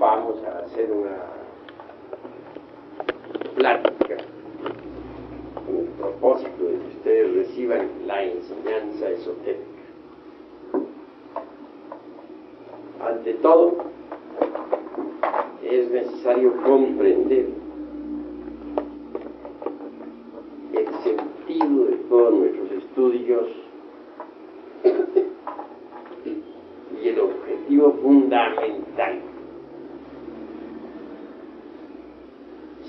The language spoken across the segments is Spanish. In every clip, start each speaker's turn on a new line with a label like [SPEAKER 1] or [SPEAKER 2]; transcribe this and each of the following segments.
[SPEAKER 1] vamos a hacer una plática con el propósito de que ustedes reciban la enseñanza esotérica. Ante todo, es necesario comprender el sentido de todos nuestros estudios y el objetivo fundamental.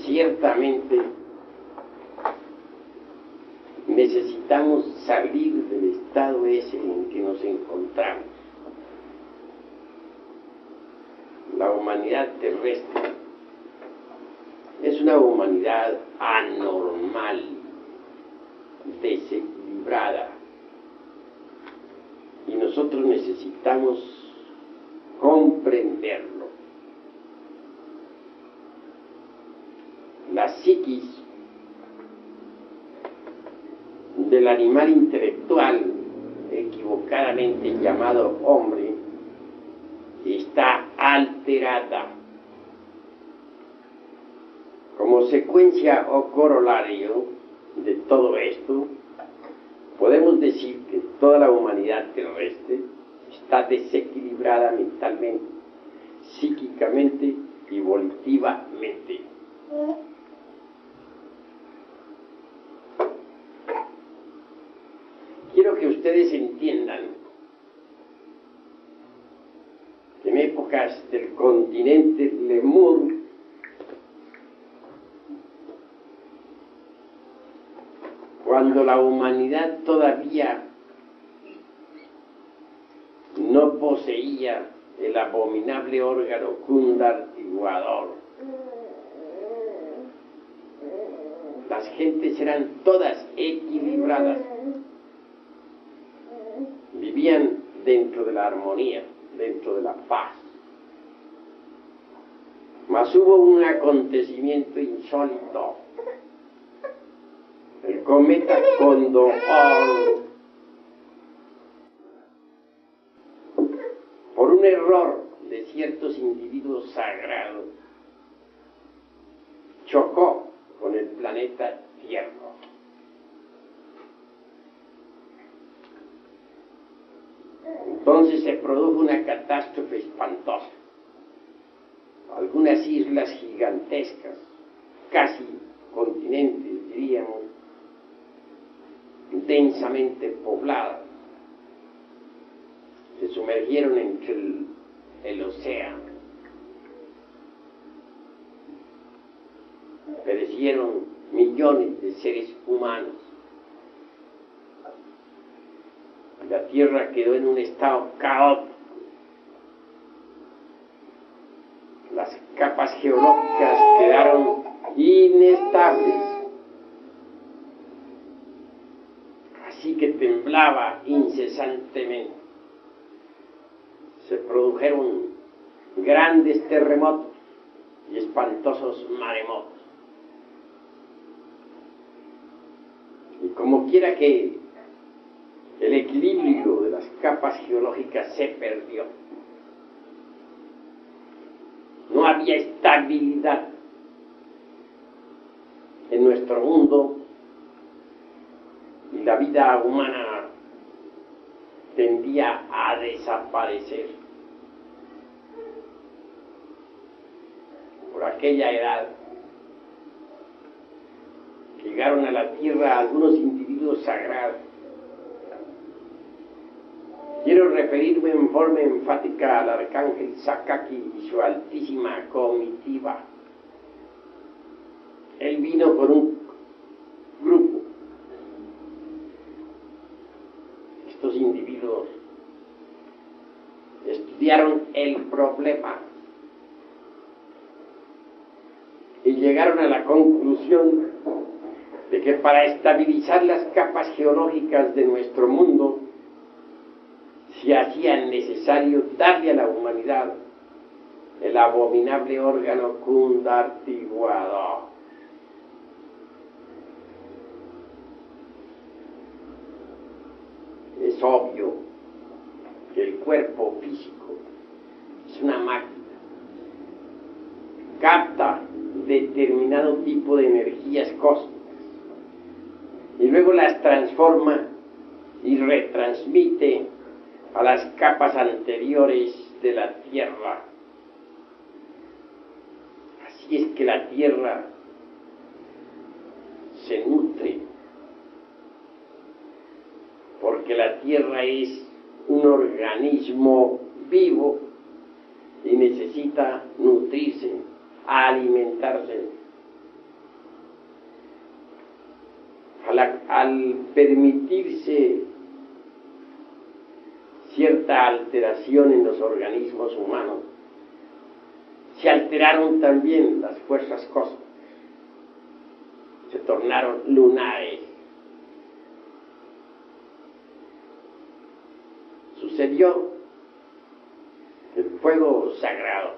[SPEAKER 1] Ciertamente necesitamos salir del estado ese en que nos encontramos. La humanidad terrestre es una humanidad anormal, desequilibrada, y nosotros necesitamos comprenderlo. La psiquis del animal intelectual, equivocadamente llamado hombre, está alterada. Como secuencia o corolario de todo esto, podemos decir que toda la humanidad terrestre está desequilibrada mentalmente, psíquicamente y volitivamente. Quiero que ustedes entiendan que en épocas del continente Lemur, cuando la humanidad todavía no poseía el abominable órgano cundartiguador, las gentes eran todas equilibradas, vivían dentro de la armonía, dentro de la paz. Mas hubo un acontecimiento insólito. El cometa Condor, por un error de ciertos individuos sagrados, chocó con el planeta Tierra. Entonces se produjo una catástrofe espantosa. Algunas islas gigantescas, casi continentes, diríamos, densamente pobladas, se sumergieron entre el océano. Perecieron millones de seres humanos. La Tierra quedó en un estado caótico. Las capas geológicas quedaron inestables. Así que temblaba incesantemente. Se produjeron grandes terremotos y espantosos maremotos. Y como quiera que el equilibrio de las capas geológicas se perdió. No había estabilidad en nuestro mundo y la vida humana tendía a desaparecer. Por aquella edad llegaron a la Tierra algunos individuos sagrados. Quiero referirme en forma enfática al arcángel Sakaki y su altísima comitiva. Él vino con un grupo. Estos individuos estudiaron el problema y llegaron a la conclusión de que para estabilizar las capas geológicas de nuestro mundo se hacía necesario darle a la humanidad el abominable órgano cundartiguador. Es obvio que el cuerpo físico es una máquina capta determinado tipo de energías cósmicas y luego las transforma y retransmite a las capas anteriores de la Tierra. Así es que la Tierra se nutre, porque la Tierra es un organismo vivo y necesita nutrirse, alimentarse. Al permitirse cierta alteración en los organismos humanos, se alteraron también las fuerzas cósmicas, se tornaron lunares. Sucedió el fuego sagrado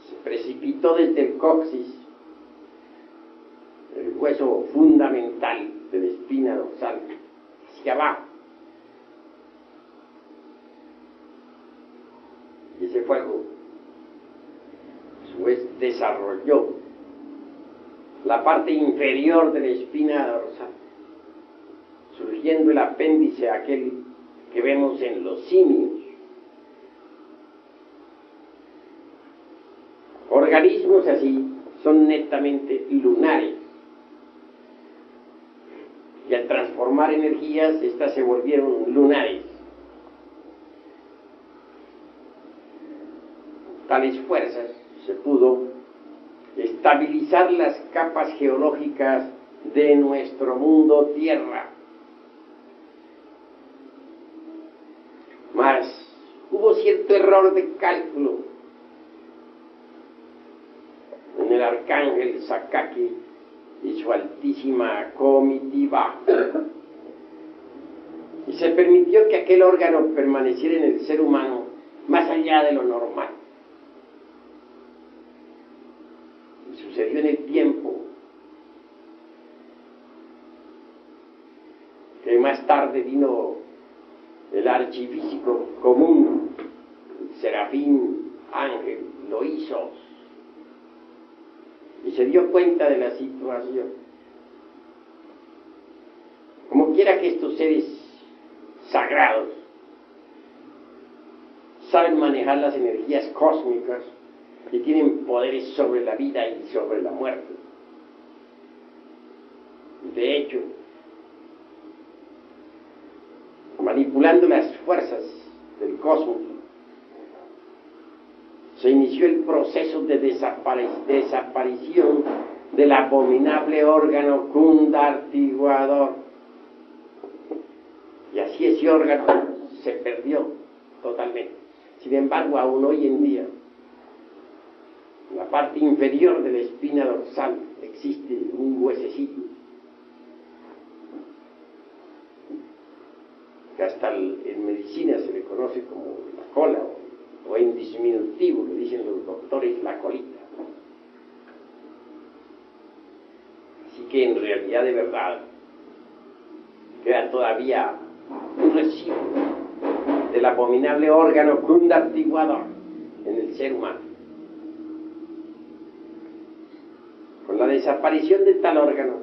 [SPEAKER 1] se precipitó desde el coxis, el hueso fundamental de la espina dorsal, hacia abajo. Y ese fuego, a su vez, desarrolló la parte inferior de la espina dorsal, surgiendo el apéndice aquel que vemos en los simios. Organismos así son netamente lunares. Y al transformar energías, estas se volvieron lunares. Tales fuerzas se pudo estabilizar las capas geológicas de nuestro mundo Tierra. Mas hubo cierto error de cálculo en el arcángel Sakaki y su altísima comitiva, y se permitió que aquel órgano permaneciera en el ser humano más allá de lo normal. Y sucedió en el tiempo que más tarde vino el archifísico común, el serafín ángel Loisos, y se dio cuenta de la situación. Como quiera que estos seres sagrados saben manejar las energías cósmicas y tienen poderes sobre la vida y sobre la muerte. De hecho, manipulando las fuerzas del cosmos, se inició el proceso de desaparición del abominable órgano cundartiguador. Y así ese órgano se perdió totalmente. Sin embargo, aún hoy en día, en la parte inferior de la espina dorsal existe un huesecillo que hasta en medicina se le conoce como la cola, o en diminutivo, le dicen los doctores, la colita. Así que en realidad, de verdad, queda todavía un residuo del abominable órgano cundartiguador en el ser humano. Con la desaparición de tal órgano,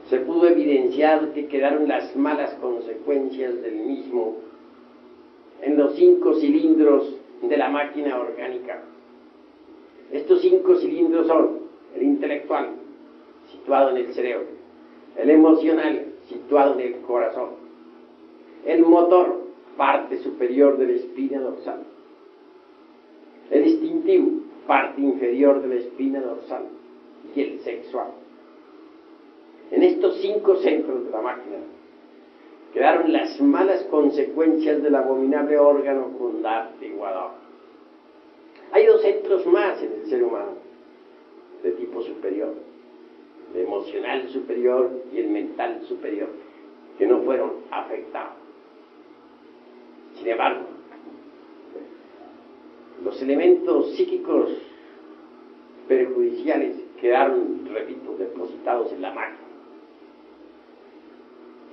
[SPEAKER 1] se pudo evidenciar que quedaron las malas consecuencias del mismo en los 5 cilindros de la máquina orgánica. Estos 5 cilindros son el intelectual, situado en el cerebro; el emocional, situado en el corazón; el motor, parte superior de la espina dorsal; el instintivo, parte inferior de la espina dorsal; y el sexual. En estos 5 centros de la máquina quedaron las malas consecuencias del abominable órgano cundartiguador. Hay 2 centros más en el ser humano, de tipo superior: el emocional superior y el mental superior, que no fueron afectados. Sin embargo, los elementos psíquicos perjudiciales quedaron, repito, depositados en la máquina.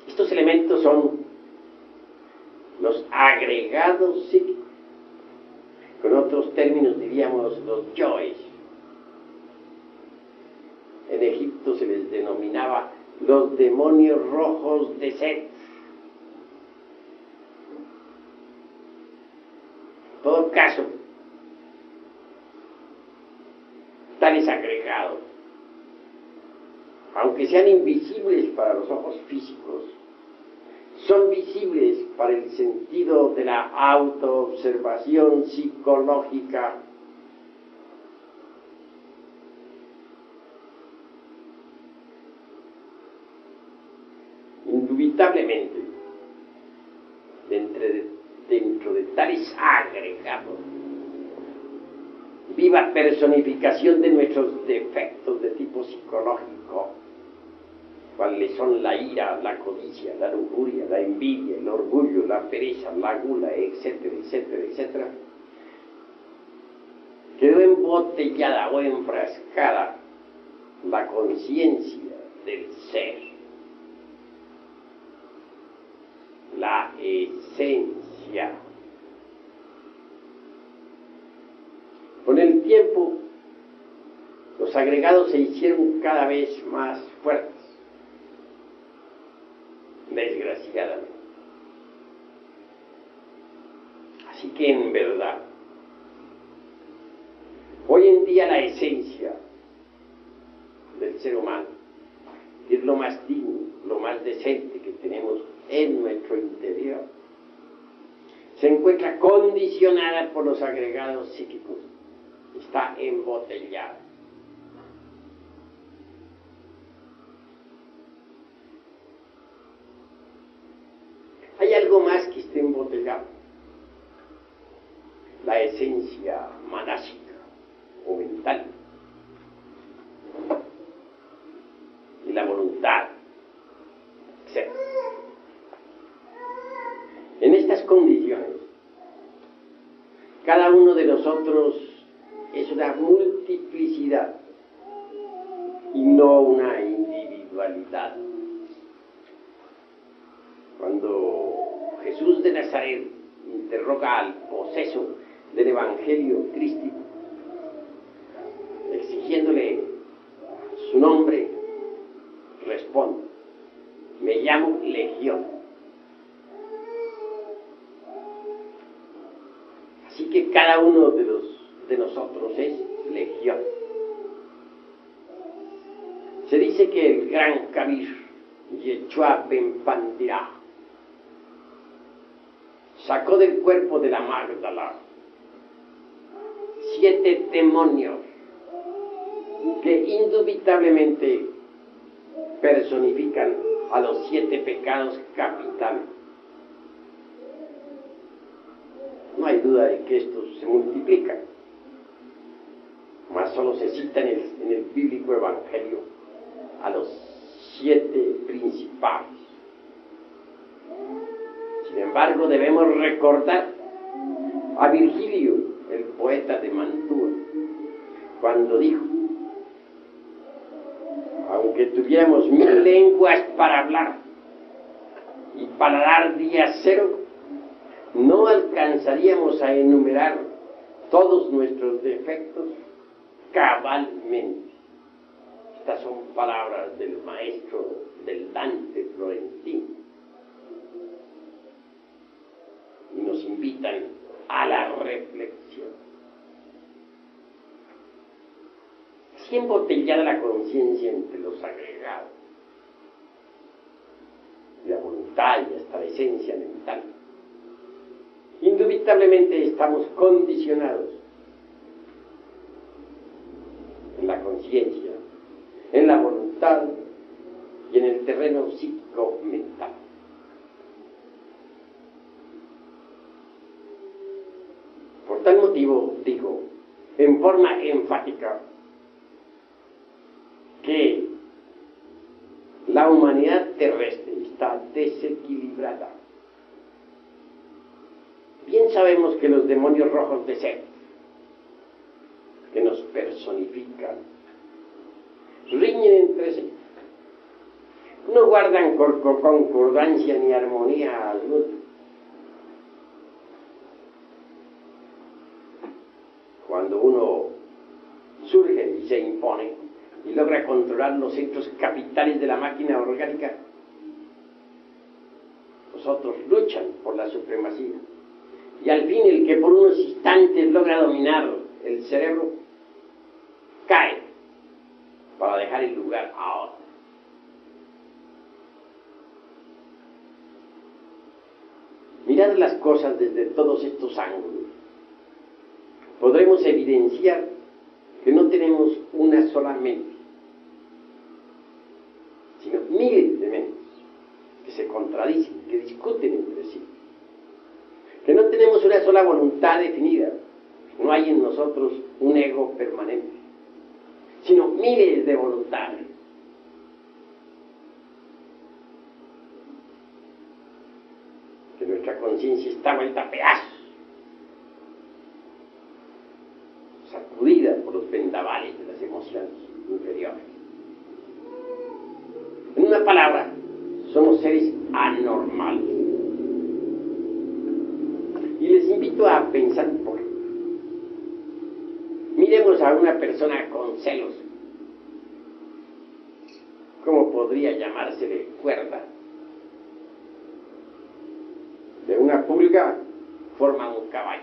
[SPEAKER 1] Estos elementos son los agregados psíquicos, otros términos diríamos los yoes. En Egipto se les denominaba los demonios rojos de Set. En todo caso, tales agregados, aunque sean invisibles para los ojos físicos, son visibles para el sentido de la autoobservación psicológica. Indubitablemente, dentro de tales agregados, viva personificación de nuestros defectos de tipo psicológico, cuáles son la ira, la codicia, la lujuria, la envidia, el orgullo, la pereza, la gula, etcétera, etcétera, etcétera, quedó embotellada o enfrascada la conciencia del ser, la esencia. Con el tiempo, los agregados se hicieron cada vez más fuertes, desgraciadamente. Así que en verdad, hoy en día la esencia del ser humano, que es lo más digno, lo más decente que tenemos en nuestro interior, se encuentra condicionada por los agregados psíquicos, está embotellada. Hay algo más que está embotellado: la esencia manásica o mental y la voluntad, etc. En estas condiciones, cada uno de nosotros es una multiplicidad y no una individualidad. Cuando Jesús de Nazaret interroga al poseso del Evangelio crístico, exigiéndole su nombre, responde: me llamo Legión. Así que cada uno de nosotros es Legión. Se dice que el gran Kabir, Yeshua Ben Pandirá, sacó del cuerpo de la Magdala 7 demonios que indubitablemente personifican a los 7 pecados capitales. No hay duda de que estos se multiplican, mas solo se cita en el bíblico evangelio a los 7 principales. Sin embargo, debemos recordar a Virgilio, el poeta de Mantua, cuando dijo: aunque tuviéramos 1000 lenguas para hablar y paladar día cero, no alcanzaríamos a enumerar todos nuestros defectos cabalmente. Estas son palabras del maestro del Dante Florentino y nos invitan a la reflexión. Así embotellada la conciencia entre los agregados, la voluntad y hasta la esencia mental, indubitablemente estamos condicionados en la conciencia, en la voluntad y en el terreno psíquico-mental. Por tal motivo digo, en forma enfática, que la humanidad terrestre está desequilibrada. Bien sabemos que los demonios rojos de Set, que nos personifican, riñen entre sí, no guardan concordancia ni armonía alguna. uno surge y se impone y logra controlar los centros capitales de la máquina orgánica, los otros luchan por la supremacía. Y al fin el que por unos instantes logra dominar el cerebro, cae para dejar el lugar a otro. Mirad las cosas desde todos estos ángulos. Podremos evidenciar que no tenemos una sola mente, sino miles de mentes que se contradicen, que discuten entre sí. Que no tenemos una sola voluntad definida, no hay en nosotros un ego permanente, sino miles de voluntades. Que nuestra conciencia está vuelta a pedazos, sacudida por los vendavales de las emociones inferiores. En una palabra, somos seres anormales. Y les invito a pensar un poco. Miremos a una persona con celos. ¿Cómo podría llamársele cuerda? De una pulga forma un caballo.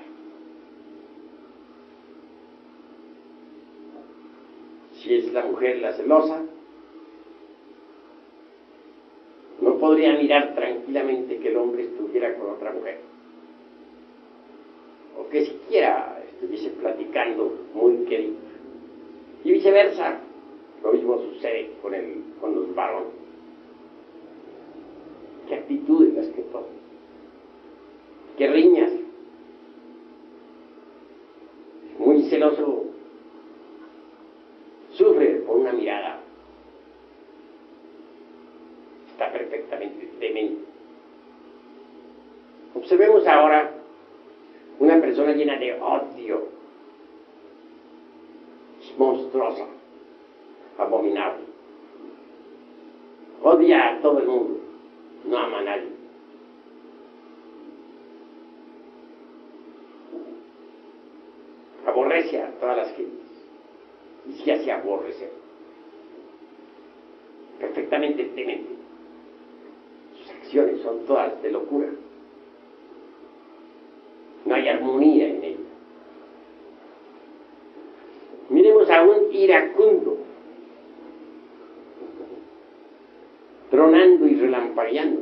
[SPEAKER 1] Si es la mujer la celosa, no podría mirar tranquilamente que el hombre estuviera con otra mujer, o que siquiera estuviese platicando muy querido. Y viceversa, lo mismo sucede con los varones. ¿Qué actitudes las que toman? ¿Qué riñas? Muy celoso, sufre por una mirada. Está perfectamente demente. Observemos ahora una persona llena de odio, es monstruosa, abominable, odia a todo el mundo, no ama a nadie. Aborrece a todas las gentes y se hace aborrecer. Perfectamente demente. Sus acciones son todas de locura. No hay armonía en ella. Miremos a un iracundo, tronando y relampagueando,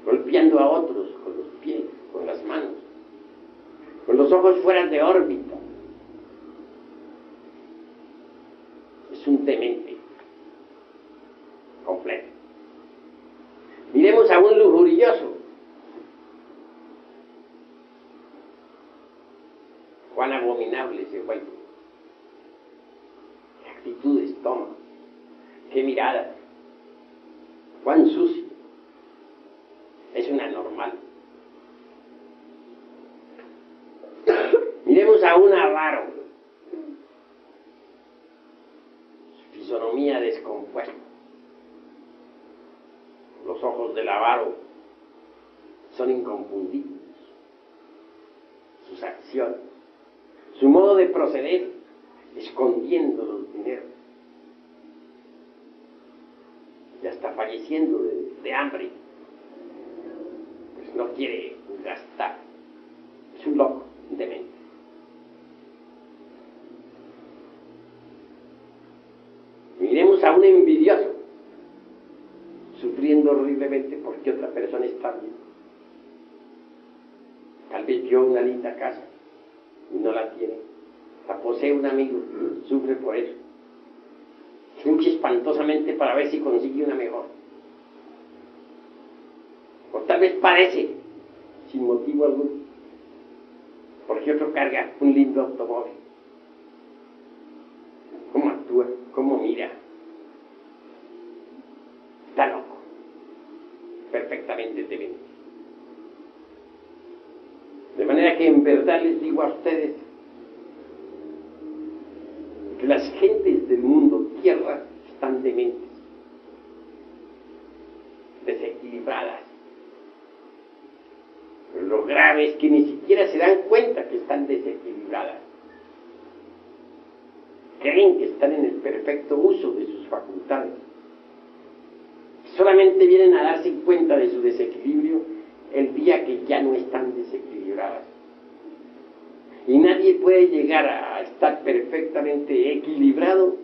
[SPEAKER 1] golpeando a otros con los pies, con las manos, con los ojos fuera de órbita. Es un demente completo. Miremos a un lujurioso. Cuán abominable se vuelve. Qué actitudes toma. Qué miradas. Cuán sucio. Es un anormal. Miremos a un avaro. Su fisonomía descompuesta. Los ojos del avaro son inconfundibles. Sus acciones, su modo de proceder, escondiendo los dineros y hasta falleciendo de hambre, pues no quiere gastar. Es un loco, un demente. Miremos a un envidioso, sufriendo horriblemente porque otra persona está bien. Tal vez vio una linda casa y no la tiene. La posee un amigo, sufre por eso. Lucha espantosamente para ver si consigue una mejor. O tal vez parece, sin motivo alguno, porque otro carga un lindo automóvil. ¿Cómo actúa? ¿Cómo mira? Está loco. Perfectamente demente. De manera que en verdad les digo a ustedes que las gentes del mundo tierra están dementes, desequilibradas. Pero Lo grave es que ni siquiera se dan cuenta que están desequilibradas. Creen que están en el perfecto uso de sus facultades. Solamente vienen a darse cuenta de su desequilibrio el día que ya no están desequilibradas. Y nadie puede llegar a estar perfectamente equilibrado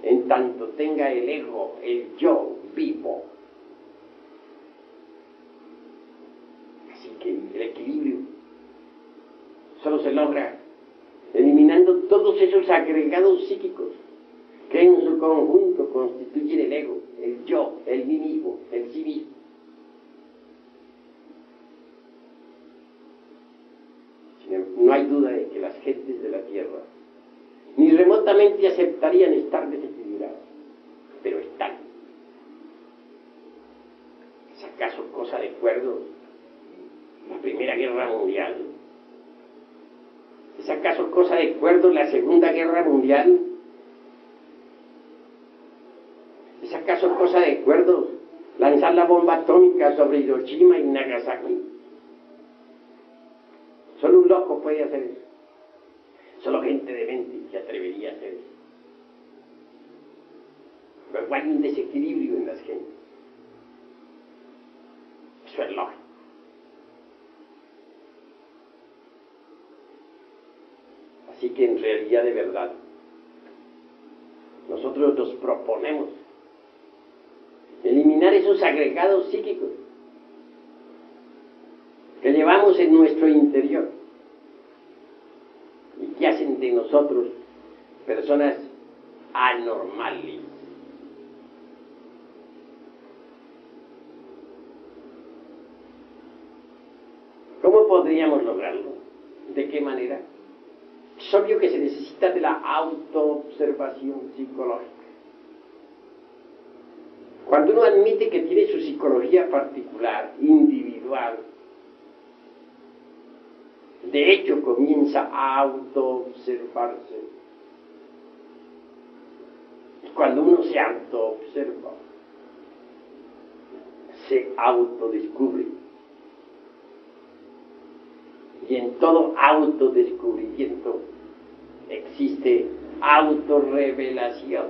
[SPEAKER 1] en tanto tenga el ego, el yo vivo. Así que el equilibrio solo se logra eliminando todos esos agregados psíquicos que en su conjunto constituyen el ego, el yo, el mí mismo, el sí mismo. No hay duda de que las gentes de la Tierra ni remotamente aceptarían estar desequilibradas, pero están. ¿Es acaso cosa de acuerdo la Primera Guerra Mundial? ¿Es acaso cosa de acuerdo la Segunda Guerra Mundial? ¿Es acaso cosa de acuerdo lanzar la bomba atómica sobre Hiroshima y Nagasaki? Solo un loco puede hacer eso. Solo gente demente se atrevería a hacer eso. Pero hay un desequilibrio en las gentes. Eso es lógico. Así que en realidad de verdad, nosotros nos proponemos eliminar esos agregados psíquicos que llevamos en nuestro interior y que hacen de nosotros personas anormales. ¿Cómo podríamos lograrlo? ¿De qué manera? Es obvio que se necesita de la autoobservación psicológica. Cuando uno admite que tiene su psicología particular, individual, de hecho comienza a autoobservarse. Y cuando uno se autoobserva, se autodescubre. Y en todo autodescubrimiento existe autorrevelación.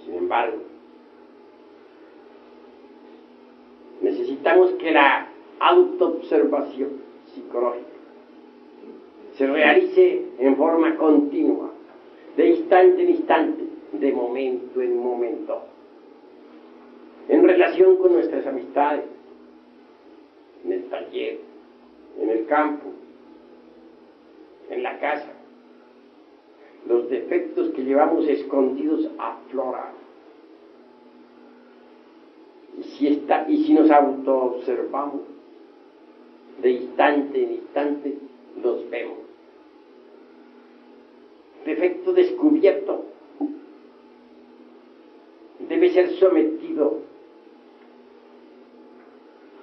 [SPEAKER 1] Sin embargo, necesitamos que la autoobservación psicológica se realice en forma continua, de instante en instante, de momento en momento, en relación con nuestras amistades, en el taller, en el campo, en la casa. Los defectos que llevamos escondidos afloran. Y si nos autoobservamos, de instante en instante los vemos. Defecto descubierto debe ser sometido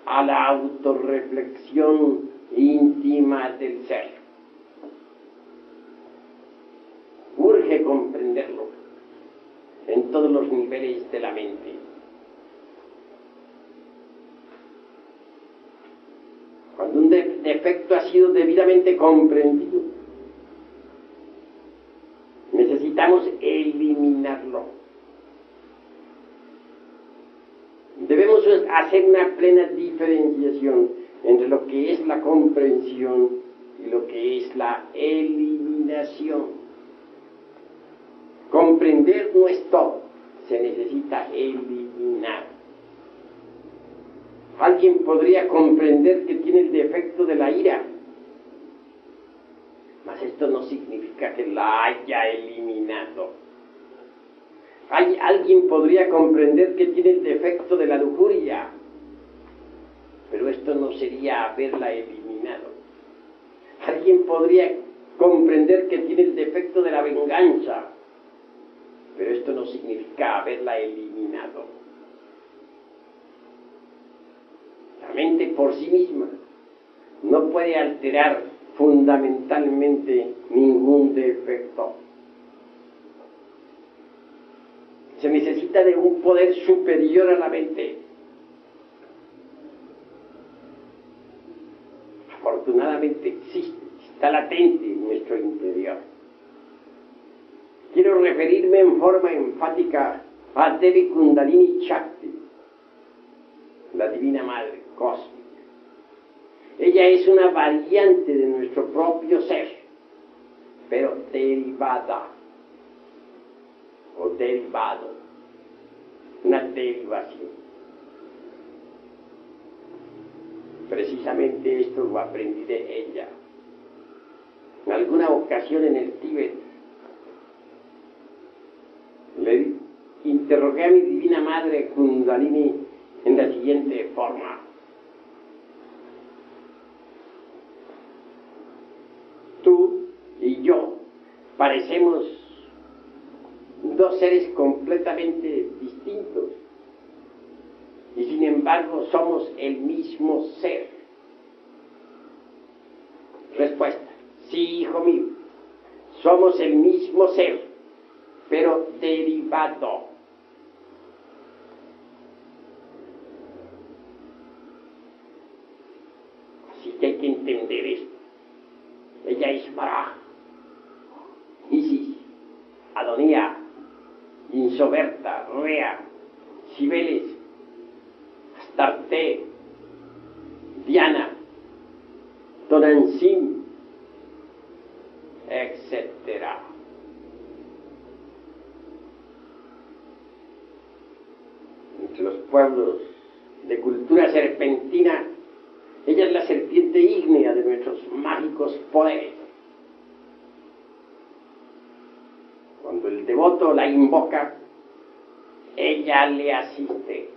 [SPEAKER 1] a la autorreflexión íntima del ser. Urge comprenderlo en todos los niveles de la mente. Cuando un defecto ha sido debidamente comprendido, necesitamos eliminarlo. Debemos hacer una plena diferenciación entre lo que es la comprensión y lo que es la eliminación. Comprender no es todo, se necesita eliminar. Alguien podría comprender que tiene el defecto de la ira, mas esto no significa que la haya eliminado. Alguien podría comprender que tiene el defecto de la lujuria, pero esto no sería haberla eliminado. Alguien podría comprender que tiene el defecto de la venganza, pero esto no significa haberla eliminado. La mente por sí misma no puede alterar fundamentalmente ningún defecto. se necesita de un poder superior a la mente. Afortunadamente existe, está latente en nuestro interior. Quiero referirme en forma enfática a Devi Kundalini Shakti, la Divina Madre Cósmica. Ella es una variante de nuestro propio ser, pero derivada, o derivado, una derivación. Precisamente esto lo aprendí de ella. En alguna ocasión en el Tíbet, le interrogué a mi Divina Madre Kundalini en la siguiente forma: tú y yo parecemos dos seres completamente distintos y sin embargo somos el mismo ser. Respuesta: sí, hijo mío, somos el mismo ser, pero derivado. Así que hay que entender esto. Ella es Mara, Isis, Adonía, Insoberta, Rea, Cibeles, Astarte, Diana, Tonantzin, etc. Entre los pueblos de cultura serpentina, ella es la serpiente ígnea de nuestros mágicos poderes. Cuando el devoto la invoca, ella le asiste.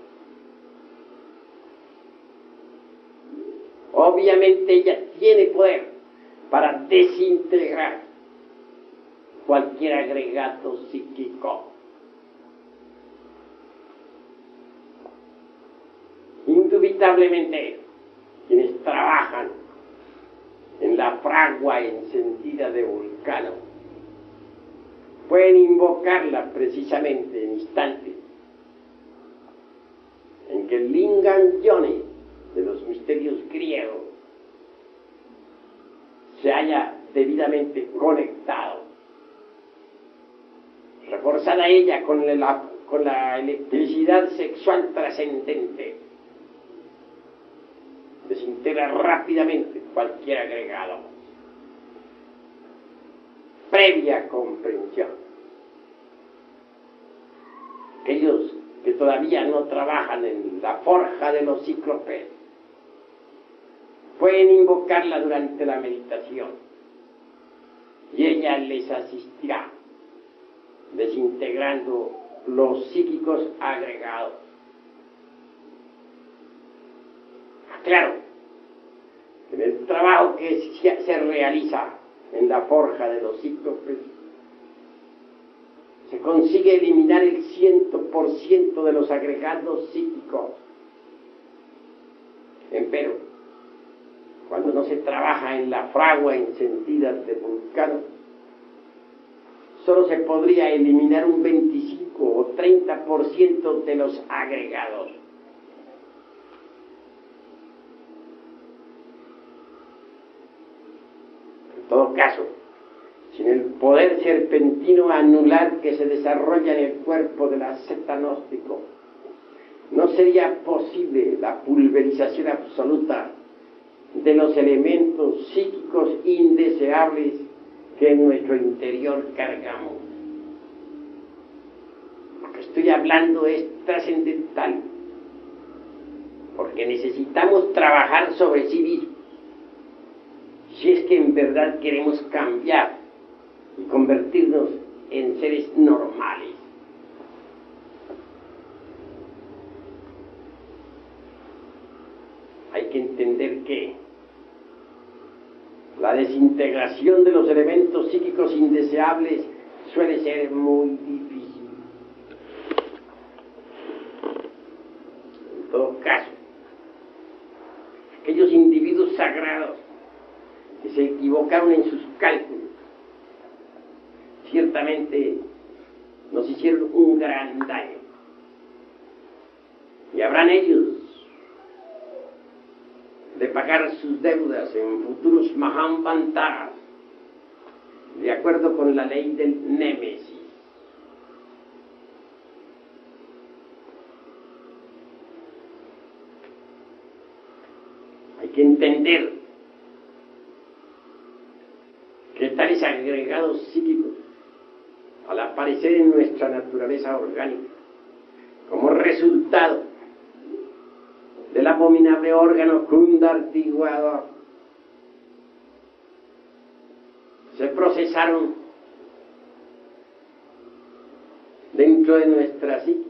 [SPEAKER 1] Obviamente ella tiene poder para desintegrar cualquier agregado psíquico. Indubitablemente, quienes trabajan en la fragua encendida de Vulcano pueden invocarla precisamente en instantes en que el Lingam Yoni de los misterios griegos se haya debidamente conectado, reforzada ella con la electricidad sexual trascendente, desintegra rápidamente cualquier agregado. Previa comprensión. Aquellos que todavía no trabajan en la forja de los cíclopes pueden invocarla durante la meditación y ella les asistirá desintegrando los psíquicos agregados. Claro, en el trabajo que se realiza en la forja de los cíclopes se consigue eliminar el 100% de los agregados psíquicos. Empero, cuando no se trabaja en la fragua encendida de Vulcano, solo se podría eliminar un 25 o 30% de los agregados. En todo caso, sin el poder serpentino anular que se desarrolla en el cuerpo del asceta gnóstico, no sería posible la pulverización absoluta de los elementos psíquicos indeseables que en nuestro interior cargamos. Lo que estoy hablando es trascendental, porque necesitamos trabajar sobre sí mismos, si es que en verdad queremos cambiar y convertirnos en seres normales. Hay que entender que la desintegración de los elementos psíquicos indeseables suele ser muy difícil. En todo caso, aquellos individuos sagrados que se equivocaron en sus cálculos ciertamente nos hicieron un gran daño. Y habrán ellos de pagar sus deudas en futuros Mahamvantaras, de acuerdo con la ley del Némesis. Hay que entender que tales agregados psíquicos, al aparecer en nuestra naturaleza orgánica, como resultado del abominable órgano kundartiguador, se procesaron dentro de nuestra psique,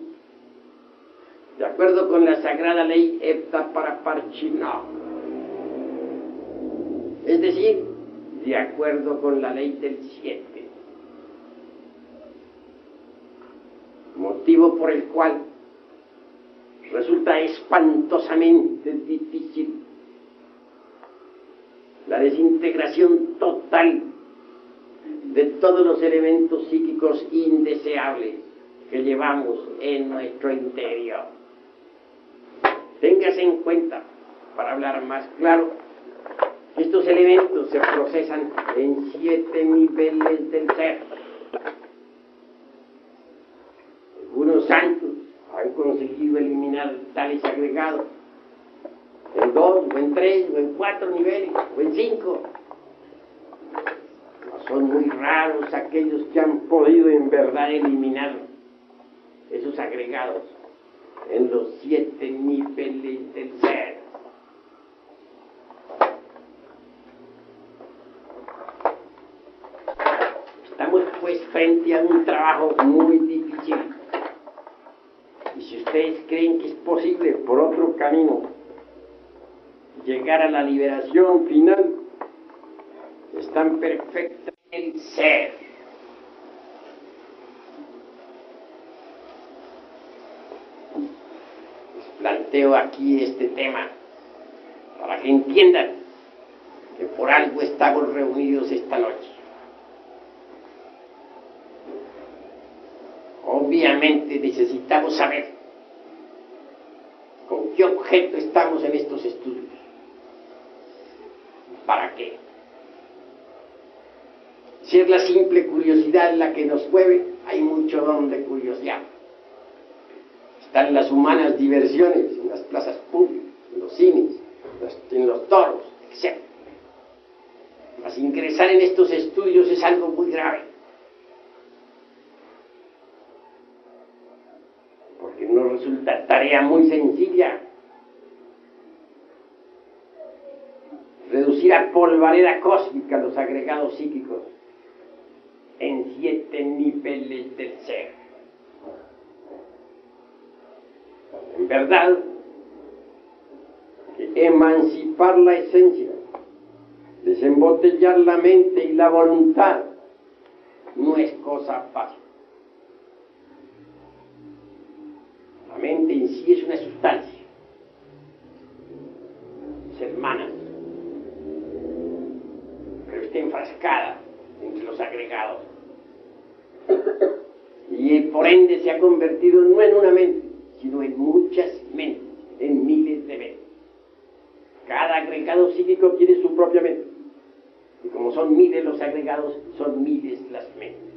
[SPEAKER 1] de acuerdo con la sagrada ley Hepta Paraparchina, es decir, de acuerdo con la ley del 7, motivo por el cual resulta espantosamente difícil la desintegración total de todos los elementos psíquicos indeseables que llevamos en nuestro interior. Téngase en cuenta, para hablar más claro, que estos elementos se procesan en 7 niveles del ser. Algunos santos han conseguido eliminar tales agregados en 2, o en 3, o en 4 niveles, o en 5. Son muy raros aquellos que han podido en verdad eliminar esos agregados en los 7 niveles del ser. Estamos pues frente a un trabajo muy difícil. Y si ustedes creen que es posible por otro camino llegar a la liberación final, están perfectos en el ser. Les planteo aquí este tema para que entiendan que por algo estamos reunidos esta noche. Obviamente necesitamos saber con qué objeto estamos en estos estudios. ¿Para qué? Si es la simple curiosidad la que nos mueve, hay mucho don de curiosidad. Están las humanas diversiones en las plazas públicas, en los cines, en los toros, etc. Mas ingresar en estos estudios es algo muy grave. Porque no resulta tarea muy sencilla reducir a polvareda cósmica los agregados psíquicos en 7 niveles del ser. En verdad, que emancipar la esencia, desembotellar la mente y la voluntad, no es cosa fácil. La mente en sí es una sustancia, es hermana, pero está enfrascada entre los agregados. Y por ende se ha convertido no en una mente, sino en muchas mentes, en miles de mentes. Cada agregado psíquico tiene su propia mente. Y como son miles los agregados, son miles las mentes.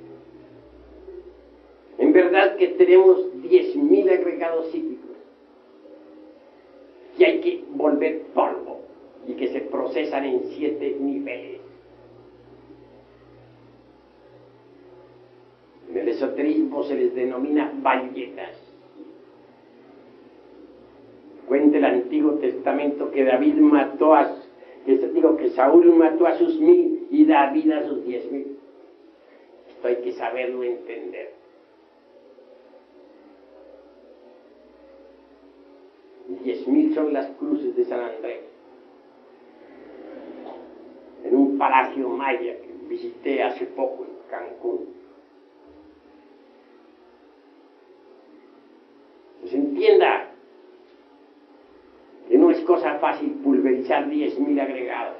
[SPEAKER 1] En verdad que tenemos 10.000 agregados psíquicos que hay que volver polvo y que se procesan en 7 niveles. En el esoterismo se les denomina ballenas. Cuenta el Antiguo Testamento que que Saúl mató a sus 1.000 y David a sus 10.000. Esto hay que saberlo entender. 10.000 son las cruces de San Andrés, en un palacio maya que visité hace poco en Cancún. Pues entienda que no es cosa fácil pulverizar 10.000 agregados.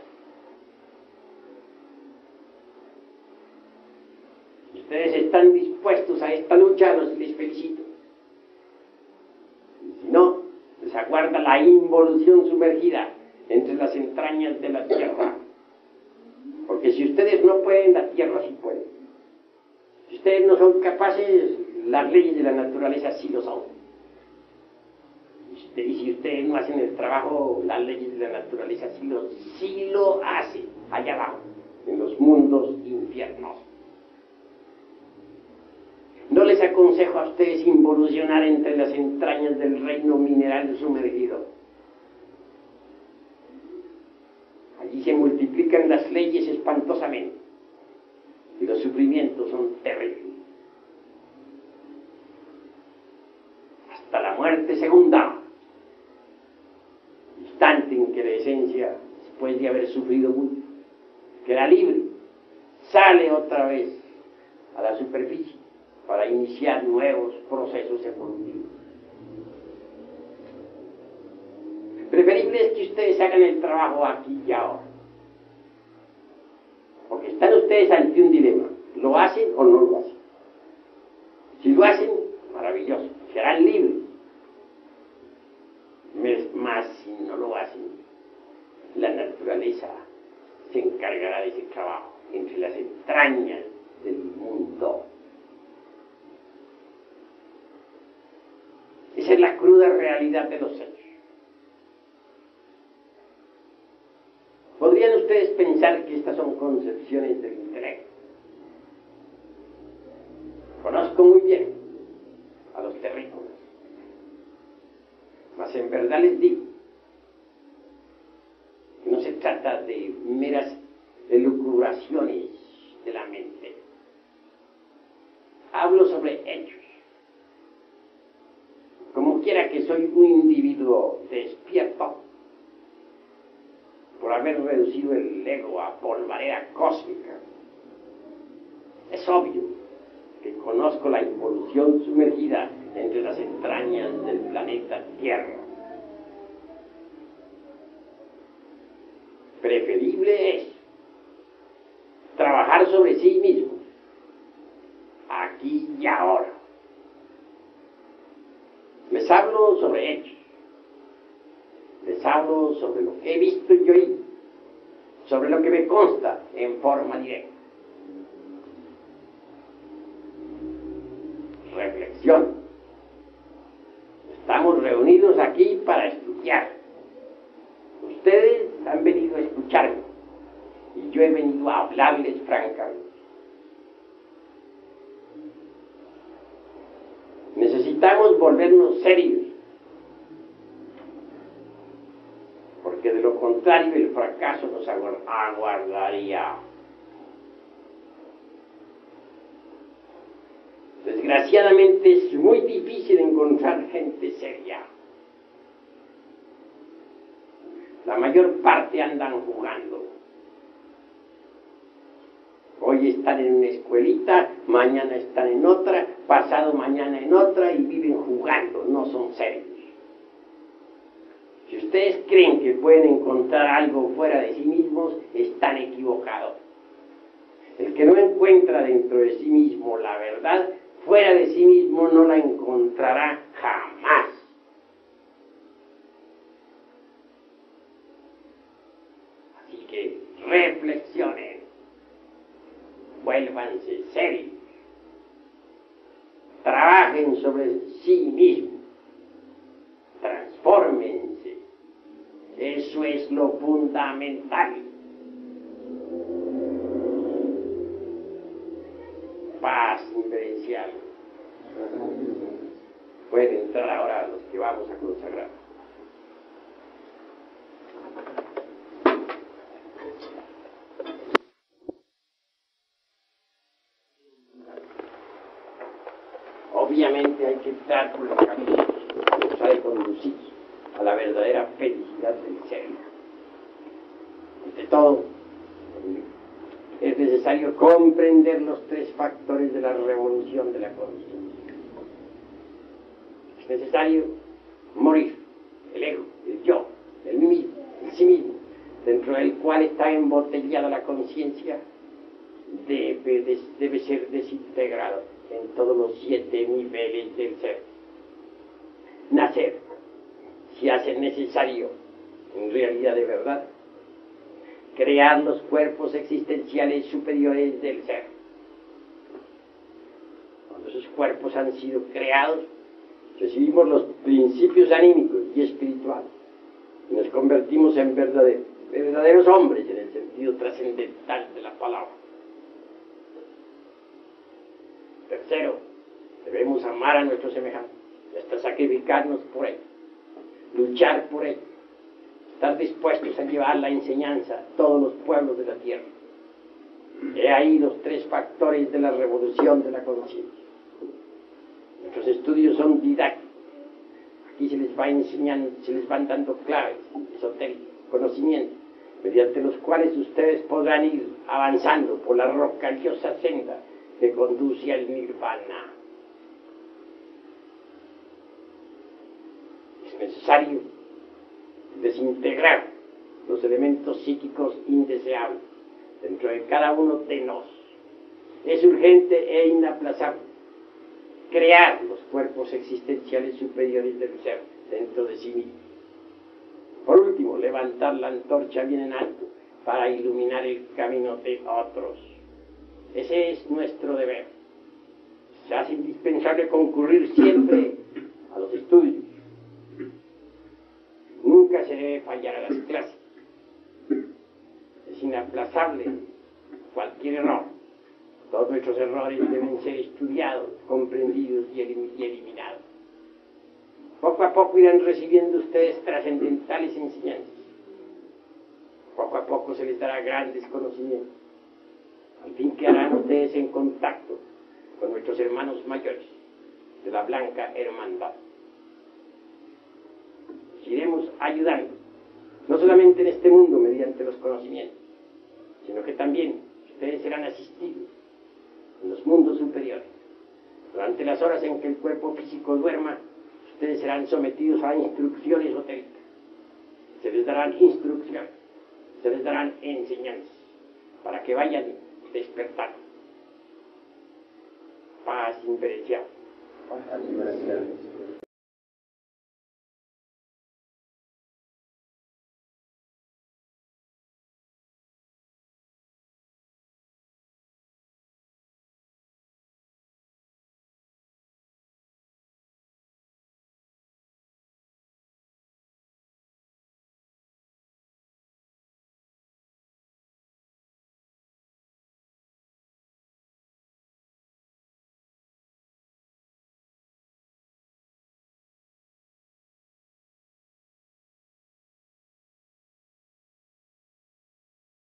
[SPEAKER 1] Ustedes están dispuestos a a esta lucha, les felicito. Y si no, les aguarda la involución sumergida entre las entrañas de la tierra. Porque si ustedes no pueden, la tierra sí puede. Si ustedes no son capaces, las leyes de la naturaleza sí lo son. Y si ustedes no hacen el trabajo, las leyes de la naturaleza sí lo hacen, allá abajo, en los mundos infiernos. No les aconsejo a ustedes involucionar entre las entrañas del reino mineral sumergido. Allí se multiplican las leyes espantosamente y los sufrimientos son terribles. Hasta la muerte segunda, instante en que la esencia, después de haber sufrido mucho, queda libre, sale otra vez a la superficie para iniciar nuevos procesos evolutivos. Preferible es que ustedes hagan el trabajo aquí y ahora, porque están ustedes ante un dilema: ¿lo hacen o no lo hacen? Si lo hacen, maravilloso, serán libres. Mas si no lo hacen, la naturaleza se encargará de ese trabajo entre las entrañas del mundo. Esa es la cruda realidad de los hechos. ¿Podrían ustedes pensar que estas son concepciones del intelecto? Conozco muy bien a los terrícolas, mas en verdad les digo que no se trata de meras elucubraciones de la mente. Hablo sobre hechos. Como quiera que soy un individuo despierto, por haber reducido el ego a polvareda cósmica, es obvio que conozco la involución sumergida entre las entrañas del planeta Tierra. Preferible es trabajar sobre sí mismo, aquí y ahora. Les hablo sobre hechos, les hablo sobre lo que he visto y oído, sobre lo que me consta en forma directa. Reflexión. Estamos reunidos aquí para estudiar. Ustedes han venido a escucharme y yo he venido a hablarles francamente. Necesitamos volvernos serios, porque de lo contrario el fracaso nos aguardaría. Desgraciadamente es muy difícil encontrar gente seria. La mayor parte andan jugando. Hoy están en una escuelita, mañana están en otra, pasado mañana en otra y viven jugando, no son serios. Si ustedes creen que pueden encontrar algo fuera de sí mismos, están equivocados. El que no encuentra dentro de sí mismo la verdad, fuera de sí mismo no la encontrará jamás. Así que reflexionen, vuélvanse serios, trabajen sobre sí mismos, transfórmense. Eso es lo fundamental. Paz inverencial. Pueden entrar ahora los que vamos a consagrar. Obviamente hay que entrar por los caminos que nos ha de conducir a la verdadera felicidad del ser. Ante todo, es necesario comprender los tres factores de la revolución de la conciencia. Es necesario morir el ego, el yo, el mí mismo, el sí mismo, dentro del cual está embotellada la conciencia, debe ser desintegrado en todos los 7 niveles del ser. Nacer se hace necesario, en realidad de verdad, crear los cuerpos existenciales superiores del ser. Cuando esos cuerpos han sido creados, recibimos los principios anímicos y espirituales y nos convertimos en verdaderos hombres en el sentido trascendental de la palabra. Tercero, debemos amar a nuestros semejantes, hasta sacrificarnos por ellos, luchar por ellos, estar dispuestos a llevar la enseñanza a todos los pueblos de la tierra. He ahí los 3 factores de la revolución de la conciencia. Nuestros estudios son didácticos. Aquí se les va enseñando, se les van dando claves esotéricas, conocimientos, mediante los cuales ustedes podrán ir avanzando por la rocallosa senda que conduce al nirvana. Es necesario desintegrar los elementos psíquicos indeseables dentro de cada uno de nos. Es urgente e inaplazable crear los cuerpos existenciales superiores del ser dentro de sí mismo. Por último, levantar la antorcha bien en alto para iluminar el camino de otros. Ese es nuestro deber. Se hace indispensable concurrir siempre a los estudios. Nunca se debe fallar a las clases. Es inaplazable cualquier error. Todos nuestros errores deben ser estudiados, comprendidos y eliminados. Poco a poco irán recibiendo ustedes trascendentales enseñanzas. Poco a poco se les dará grandes conocimientos. Al fin quedarán ustedes en contacto con nuestros hermanos mayores de la Blanca Hermandad. Les iremos ayudando, no solamente en este mundo mediante los conocimientos, sino que también ustedes serán asistidos en los mundos superiores. Durante las horas en que el cuerpo físico duerma, ustedes serán sometidos a instrucciones esotéricas. Se les darán instrucciones, se les darán enseñanzas, para que vayan despertando. Paz impereciable.
[SPEAKER 2] Paz impereciable.